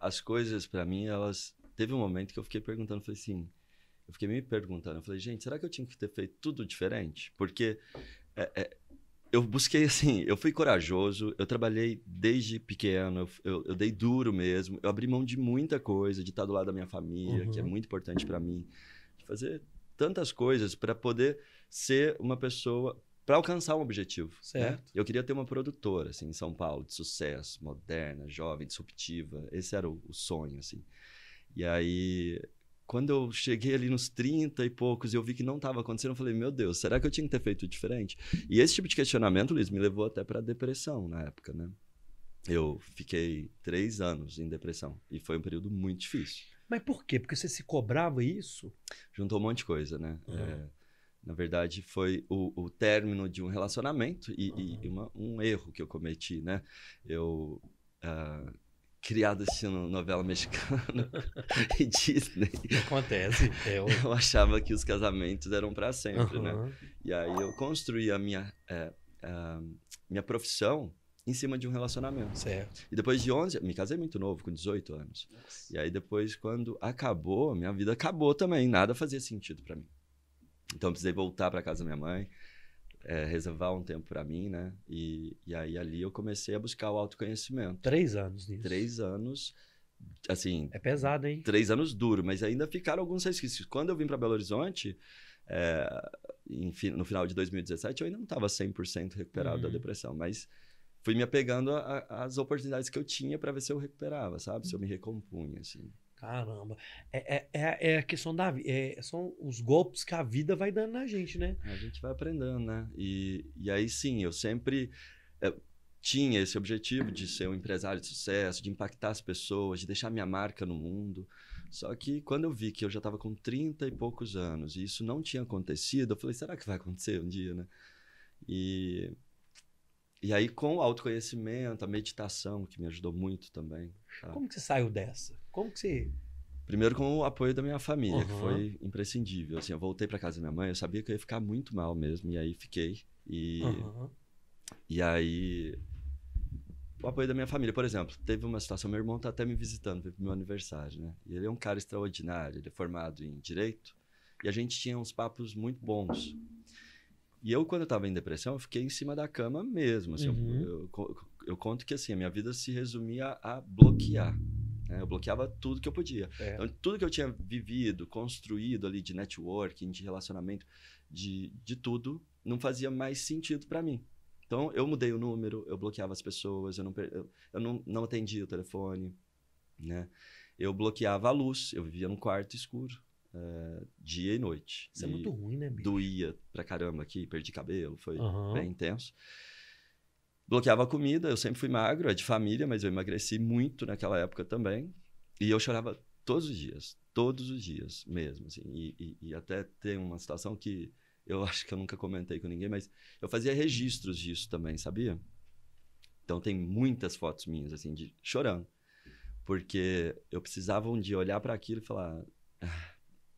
as coisas pra mim, elas... Teve um momento que eu fiquei perguntando, falei assim... Eu fiquei me perguntando, eu falei, gente, será que eu tinha que ter feito tudo diferente? Porque eu busquei, assim, eu fui corajoso, eu trabalhei desde pequeno, eu dei duro mesmo, eu abri mão de muita coisa, de estar do lado da minha família, que é muito importante pra mim, de fazer tantas coisas para poder ser uma pessoa, para alcançar um objetivo. Certo. Né? Eu queria ter uma produtora, assim, em São Paulo, de sucesso, moderna, jovem, disruptiva, esse era o sonho, assim. E aí... Quando eu cheguei ali nos 30 e poucos e eu vi que não estava acontecendo, eu falei, meu Deus, será que eu tinha que ter feito diferente? E esse tipo de questionamento, Luiz, me levou até para depressão na época, né? Eu fiquei 3 anos em depressão e foi um período muito difícil. Mas por quê? Porque você se cobrava isso? Juntou um monte de coisa, né? Na verdade, foi o término de um relacionamento e um erro que eu cometi, né? Eu... criado assistindo novela mexicana e Disney. Acontece. Eu achava que os casamentos eram para sempre, né? E aí eu construí a minha profissão em cima de um relacionamento. Certo. E depois de 11... Me casei muito novo, com 18 anos. Nossa. E aí depois, quando acabou, minha vida acabou também. Nada fazia sentido para mim. Então eu precisei voltar para casa da minha mãe. Reservar um tempo para mim, né? E aí ali eu comecei a buscar o autoconhecimento. 3 anos nisso. 3 anos, assim... É pesado, hein? 3 anos duro, mas ainda ficaram alguns resquícios. Quando eu vim para Belo Horizonte, no final de 2017, eu ainda não estava 100% recuperado da depressão, mas fui me apegando às oportunidades que eu tinha para ver se eu recuperava, sabe? Se eu me recompunha, assim. Caramba. É a questão da vida. São os golpes que a vida vai dando na gente, né? A gente vai aprendendo, né? E aí, sim, eu sempre tinha esse objetivo de ser um empresário de sucesso, de impactar as pessoas, de deixar minha marca no mundo. Só que quando eu vi que eu já estava com 30 e poucos anos e isso não tinha acontecido, eu falei, será que vai acontecer um dia, né? E aí, com o autoconhecimento, a meditação, que me ajudou muito também. Sabe? Como que você saiu dessa? Como que você... Primeiro com o apoio da minha família, que foi imprescindível. Assim, eu voltei para casa da minha mãe, eu sabia que eu ia ficar muito mal mesmo, e aí fiquei. E aí, o apoio da minha família. Por exemplo, teve uma situação, meu irmão tá até me visitando, veio pro meu aniversário, né? E ele é um cara extraordinário, ele é formado em Direito, e a gente tinha uns papos muito bons. E eu, quando eu tava em depressão, eu fiquei em cima da cama mesmo. Assim, eu conto que assim, a minha vida se resumia a bloquear. Né? Eu bloqueava tudo que eu podia. Então, tudo que eu tinha vivido, construído ali de networking, de relacionamento, de tudo, não fazia mais sentido para mim. Então, eu mudei o número, eu bloqueava as pessoas, eu não atendia o telefone, né? Eu bloqueava a luz, eu vivia num quarto escuro. Dia e noite. Isso é muito ruim, né, bicho? Doía pra caramba aqui, perdi cabelo, foi bem intenso. Bloqueava a comida, eu sempre fui magro, é de família, mas eu emagreci muito naquela época também. E eu chorava todos os dias mesmo. Assim. E até tem uma situação que eu acho que eu nunca comentei com ninguém, mas eu fazia registros disso também, sabia? Então tem muitas fotos minhas, assim, de chorando. Porque eu precisava um dia olhar para aquilo e falar...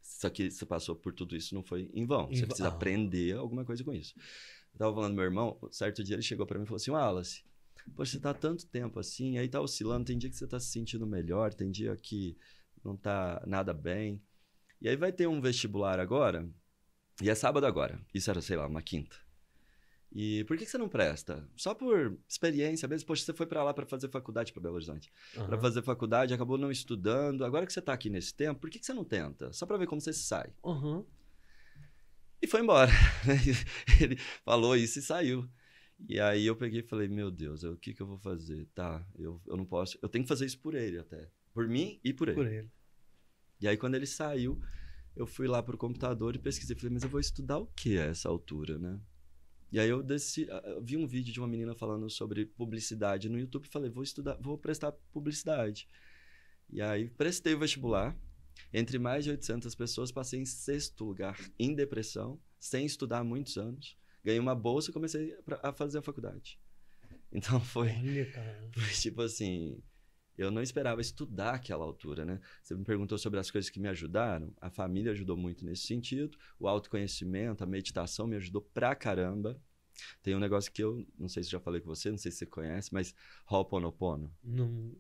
Só que você passou por tudo isso, não foi em vão. Você precisa aprender alguma coisa com isso. Eu tava falando com meu irmão, certo dia ele chegou para mim e falou assim, Wallace, poxa, você tá há tanto tempo assim, aí tá oscilando, tem dia que você tá se sentindo melhor, tem dia que não tá nada bem. E aí vai ter um vestibular agora, e é sábado agora. Isso era, sei lá, uma quinta. E por que você não presta? Só por experiência mesmo. Poxa, você foi para lá para fazer faculdade para Belo Horizonte. Para fazer faculdade, acabou não estudando. Agora que você tá aqui nesse tempo, por que você não tenta? Só para ver como você se sai. E foi embora. Ele falou isso e saiu. E aí eu peguei e falei, meu Deus, o que eu vou fazer? Tá, eu não posso... Eu tenho que fazer isso por ele até. Por mim e por ele. Por ele. E aí quando ele saiu, eu fui lá pro computador e pesquisei. Falei, mas eu vou estudar o que a essa altura, né? E aí eu vi um vídeo de uma menina falando sobre publicidade no YouTube e falei, vou prestar publicidade. E aí prestei o vestibular. Entre mais de 800 pessoas, passei em 6º lugar em depressão, sem estudar há muitos anos. Ganhei uma bolsa e comecei a fazer a faculdade. Então foi tipo assim, eu não esperava estudar àquela altura, né? Você me perguntou sobre as coisas que me ajudaram. A família ajudou muito nesse sentido. O autoconhecimento, a meditação me ajudou pra caramba. Tem um negócio que eu não sei se já falei com você, não sei se você conhece, mas Ho'oponopono. Não.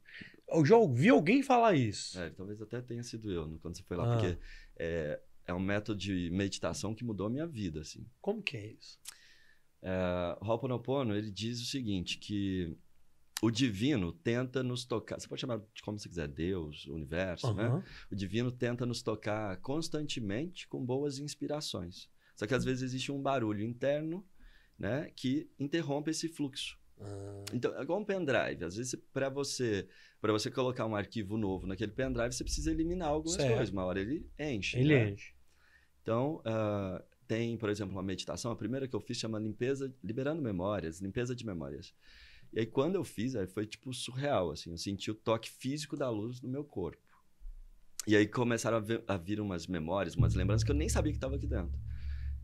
Eu já ouvi alguém falar isso. Talvez até tenha sido eu, quando você foi lá, porque é um método de meditação que mudou a minha vida, assim. Como que é isso? O Ho'oponopono, ele diz o seguinte, que o divino tenta nos tocar, você pode chamar de como você quiser, Deus, o universo, né? O divino tenta nos tocar constantemente com boas inspirações. Só que às vezes existe um barulho interno, né, que interrompe esse fluxo. Então, é igual um pendrive. Às vezes, para você colocar um arquivo novo naquele pendrive, você precisa eliminar algumas coisas. Uma hora ele enche. Enche. Então, tem, por exemplo, uma meditação. A primeira que eu fiz chama Liberando Memórias, limpeza de memórias. E aí, quando eu fiz, foi tipo surreal, assim. Eu senti o toque físico da luz no meu corpo. E aí começaram a vir umas memórias, umas lembranças que eu nem sabia que estava aqui dentro.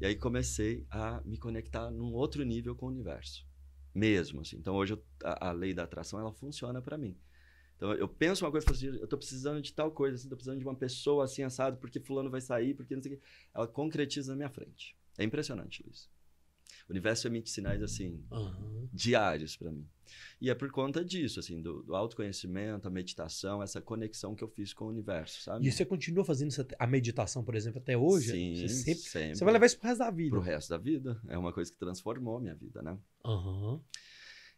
E aí comecei a me conectar num outro nível com o universo. Mesmo, assim. Então, hoje a lei da atração, ela funciona para mim. Então, eu penso uma coisa, eu tô precisando de tal coisa, assim, tô precisando de uma pessoa assim, assado, porque fulano vai sair, porque não sei o quê. Ela concretiza na minha frente. É impressionante, Luiz. O universo emite sinais, assim, diários para mim. E é por conta disso, assim, do autoconhecimento, a meditação, essa conexão que eu fiz com o universo, sabe? E você continua fazendo a meditação, por exemplo, até hoje? Sim, você sempre. Você vai levar isso pro resto da vida. Pro resto da vida. É uma coisa que transformou a minha vida, né?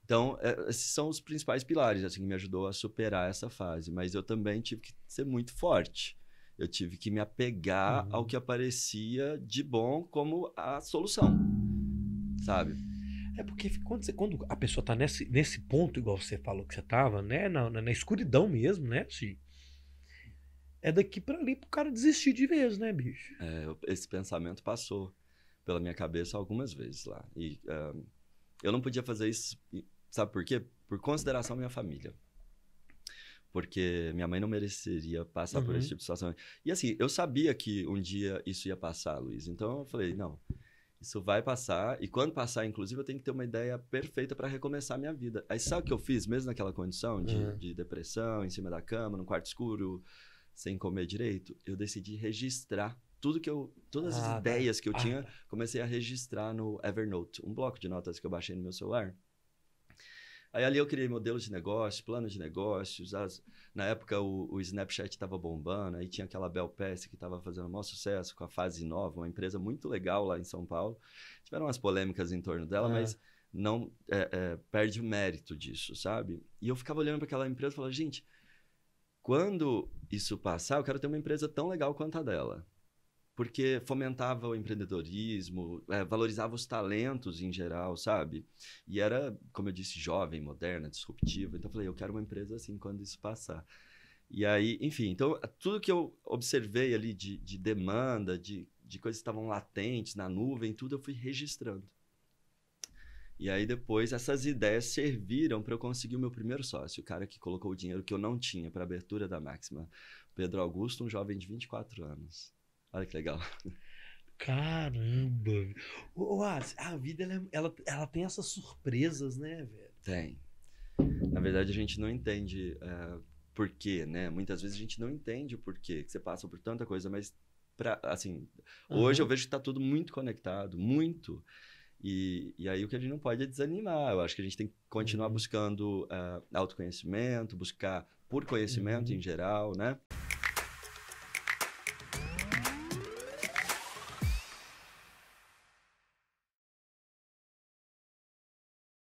Então, esses são os principais pilares, assim, que me ajudou a superar essa fase. Mas eu também tive que ser muito forte. Eu tive que me apegar ao que aparecia de bom como a solução, sabe? É porque quando a pessoa tá nesse ponto, igual você falou que você tava, né? Na escuridão mesmo, né? Assim, é daqui pra ali pro cara desistir de vez, né, bicho? Esse pensamento passou pela minha cabeça algumas vezes lá. E eu não podia fazer isso, sabe por quê? Por consideração à minha família. Porque minha mãe não mereceria passar por esse tipo de situação. E assim, eu sabia que um dia isso ia passar, Luiz. Então eu falei, não, isso vai passar. E quando passar, inclusive, eu tenho que ter uma ideia perfeita para recomeçar a minha vida. Aí sabe o que eu fiz, mesmo naquela condição de depressão, em cima da cama, num quarto escuro, sem comer direito? Eu decidi registrar todas as ideias que eu tinha, comecei a registrar no Evernote, um bloco de notas que eu baixei no meu celular. Aí ali eu criei modelos de negócio, planos de negócios. Na época o Snapchat estava bombando, aí tinha aquela Bel Pass que estava fazendo o maior sucesso com a Fase Nova, uma empresa muito legal lá em São Paulo. Tiveram umas polêmicas em torno dela, mas não perde o mérito disso, sabe? E eu ficava olhando para aquela empresa e falava, gente, quando isso passar, eu quero ter uma empresa tão legal quanto a dela. Porque fomentava o empreendedorismo, valorizava os talentos em geral, sabe? E era, como eu disse, jovem, moderna, disruptiva. Então eu falei, eu quero uma empresa assim quando isso passar. E aí, enfim, então tudo que eu observei ali de demanda, de coisas que estavam latentes na nuvem, tudo eu fui registrando. E aí depois essas ideias serviram para eu conseguir o meu primeiro sócio, o cara que colocou o dinheiro que eu não tinha para a abertura da Máxima. Pedro Augusto, um jovem de 24 anos. Olha que legal. Caramba! A vida, ela tem essas surpresas, né, velho? Tem. Na verdade, a gente não entende por quê, né? Muitas vezes a gente não entende o porquê, que você passa por tanta coisa, mas, assim, hoje eu vejo que tá tudo muito conectado, muito. E aí o que a gente não pode é desanimar. Eu acho que a gente tem que continuar buscando autoconhecimento, buscar por conhecimento em geral, né?